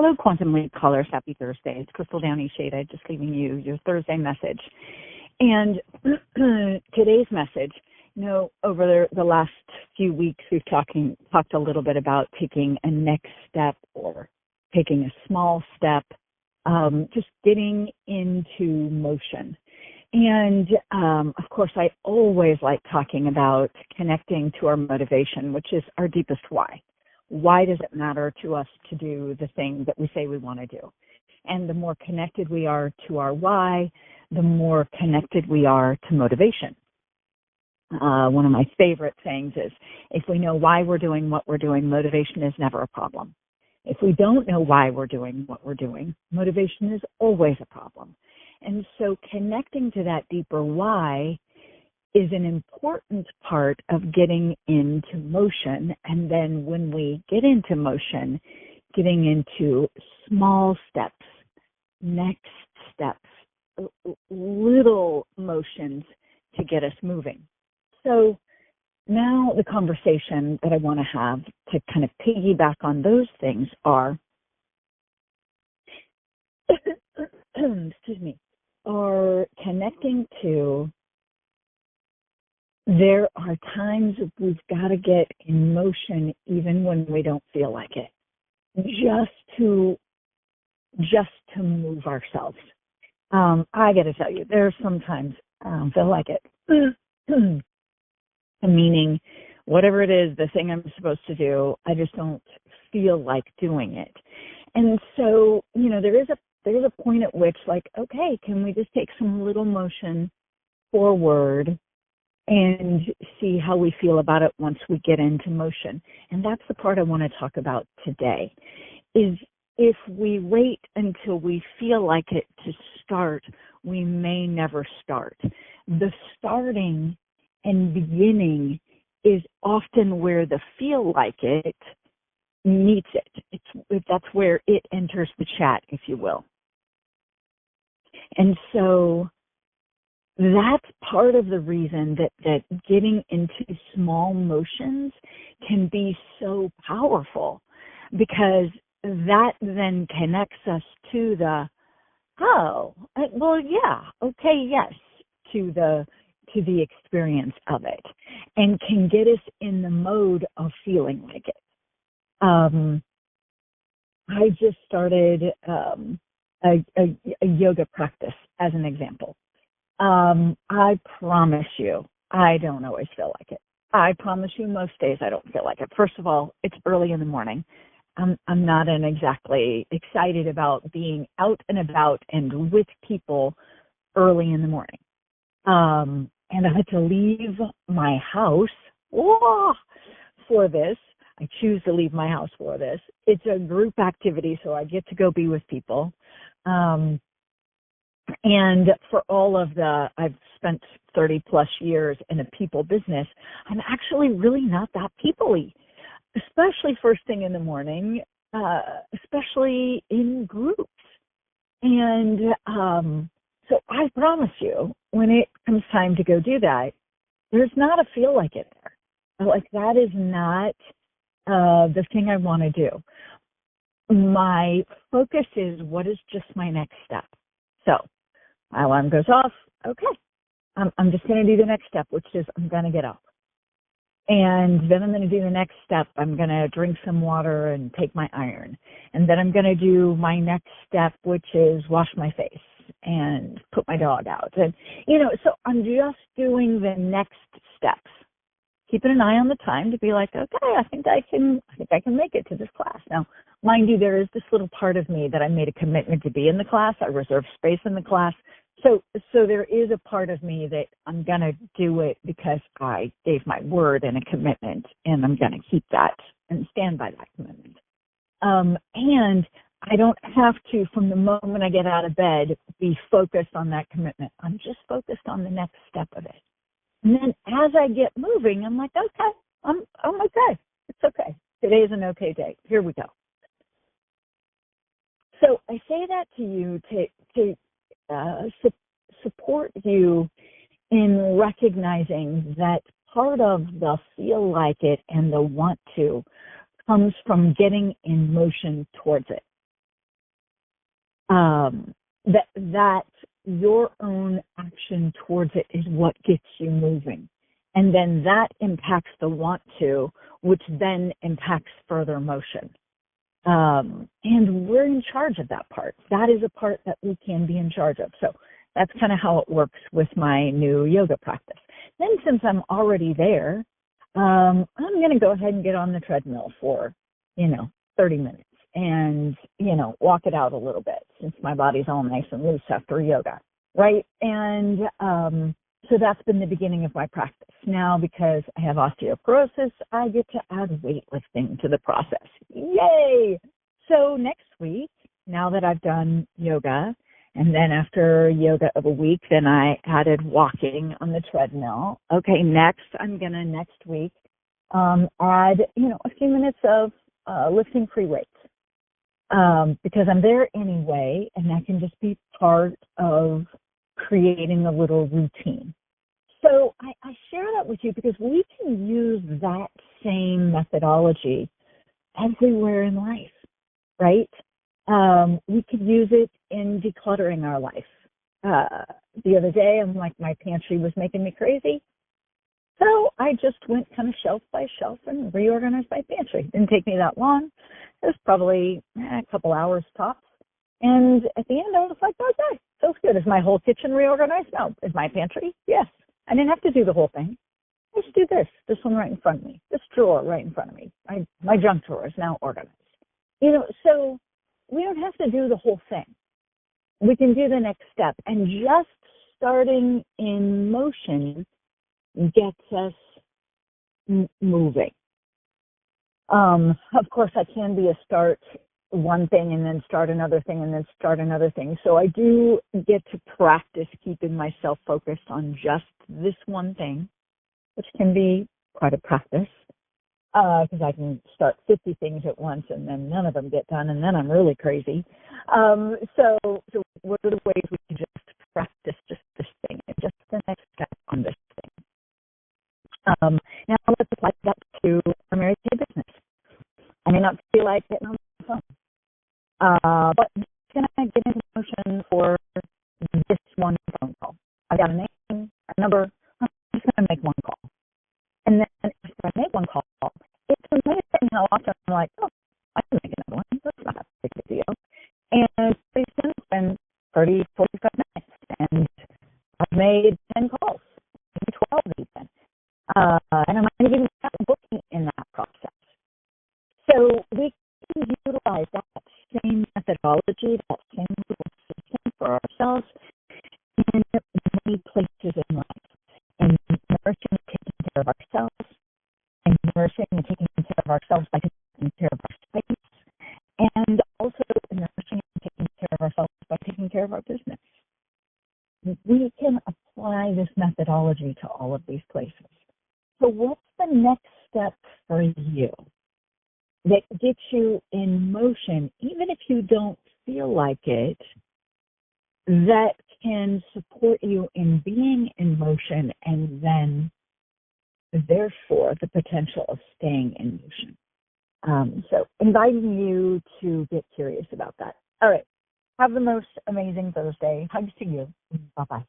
Hello, Quantum Leap callers. Happy Thursday. It's Krystal Shada, just leaving you your Thursday message. And today's message, over the last few weeks, we've talked a little bit about taking a next step or taking a small step, just getting into motion. And, of course, I always like talking about connecting to our motivation, which is our deepest why. Why does it matter to us to do the thing that we say we want to do? And the more connected we are to our why, the more connected we are to motivation. One of my favorite sayings is, if we know why we're doing what we're doing, motivation is never a problem. If we don't know why we're doing what we're doing, motivation is always a problem. And so connecting to that deeper why is an important part of getting into motion. And then when we get into motion, getting into small steps, next steps, little motions to get us moving. So now the conversation that I want to have to kind of piggyback on those things are, are connecting to, there are times we've got to get in motion even when we don't feel like it, just to move ourselves. I got to tell you, there are sometimes I don't feel like it. Meaning, whatever it is, the thing I'm supposed to do, I just don't feel like doing it. And so, there is a point at which, okay, can we just take some little motion forward and see how we feel about it once we get into motion? And that's the part I want to talk about today, is if we wait until we feel like it to start, we may never start. The starting and beginning is often where the feel like it meets it. That's where it enters the chat, if you will. And so that's part of the reason that getting into small motions can be so powerful, because that then connects us to the, yes, to the experience of it, and can get us in the mode of feeling like it. I just started a yoga practice as an example. I promise you, I don't always feel like it. I promise you, most days I don't feel like it. First of all, it's early in the morning. I'm not exactly excited about being out and about and with people early in the morning. And I had to leave my house for this. I choose to leave my house for this. It's a group activity, so I get to go be with people. And for all of I've spent 30 plus years in a people business, I'm actually really not that people-y, especially first thing in the morning, especially in groups. And so I promise you, when it comes time to go do that, there's not a feel like it there. Like, that is not the thing I want to do. My focus is, what is just my next step? So my alarm goes off. Okay, I'm just going to do the next step, which is I'm going to get up. And then I'm going to do the next step. I'm going to drink some water and take my iron. And then I'm going to do my next step, which is wash my face and put my dog out. And, so I'm just doing the next steps, keeping an eye on the time to be like, okay, I think I can make it to this class. Now, mind you, there is this little part of me that I made a commitment to be in the class. I reserved space in the class. So there is a part of me that I'm going to do it because I gave my word and a commitment, and I'm going to keep that and stand by that commitment. And I don't have to, from the moment I get out of bed, be focused on that commitment. I'm just focused on the next step of it. And then as I get moving, I'm like, okay, I'm okay. It's okay. Today is an okay day. Here we go. So I say that to you to support you in recognizing that part of the feel like it and the want to comes from getting in motion towards it. That your own action towards it is what gets you moving. And then that impacts the want to, which then impacts further motion. And we're in charge of that part. That is a part that we can be in charge of. So that's kind of how it works with my new yoga practice. Then since I'm already there, I'm going to go ahead and get on the treadmill for, 30 minutes and, walk it out a little bit since my body's all nice and loose after yoga, right? And so that's been the beginning of my practice. Now, because I have osteoporosis, I get to add weightlifting to the process. Yay! So next week, now that I've done yoga, and then after yoga of a week, then I added walking on the treadmill. Okay, next, I'm going to next week add, a few minutes of lifting free weights because I'm there anyway, and that can just be part of creating a little routine. So I share that with you because we can use that same methodology everywhere in life, right? We could use it in decluttering our life. The other day, I'm like, my pantry was making me crazy. So I just went kind of shelf by shelf and reorganized my pantry. Didn't take me that long. It was probably a couple hours tops. And at the end, I was like, okay, feels good. Is my whole kitchen reorganized? No. Is my pantry? Yes. I didn't have to do the whole thing. I just do this one right in front of me, this drawer right in front of me. My junk drawer is now organized. So we don't have to do the whole thing. We can do the next step. And just starting in motion gets us moving. Of course, I can be a start one thing and then start another thing and then start another thing. So I do get to practice keeping myself focused on just this one thing, which can be quite a practice because I can start 50 things at once and then none of them get done and then I'm really crazy. So what are the ways we can just practice just this thing and just the next step on this thing? Now let's apply that to our Mary Kay business. I may not feel like getting on the phone. But I'm just going to get into motion for this one phone call. I've got a name, a number. I'm just going to make one call. And then after I make one call, it's amazing how often I'm like, oh, I can make another one. That's not a big deal. And pretty soon it's been 30, 45 minutes. And I've made 10 calls, maybe 12 even. And I might even have a booking in that process. So we can utilize that same methodology, that same little system for ourselves in many places in life. In nourishing and taking care of ourselves, and nourishing and taking care of ourselves by taking care of our space, and also nourishing and taking care of ourselves by taking care of our business. We can apply this methodology to all of these places. So what's the next step for you that gets you in motion, even if you don't feel like it, that can support you in being in motion and then, therefore, the potential of staying in motion? So inviting you to get curious about that. All right. Have the most amazing Thursday. Hugs to you. Bye-bye.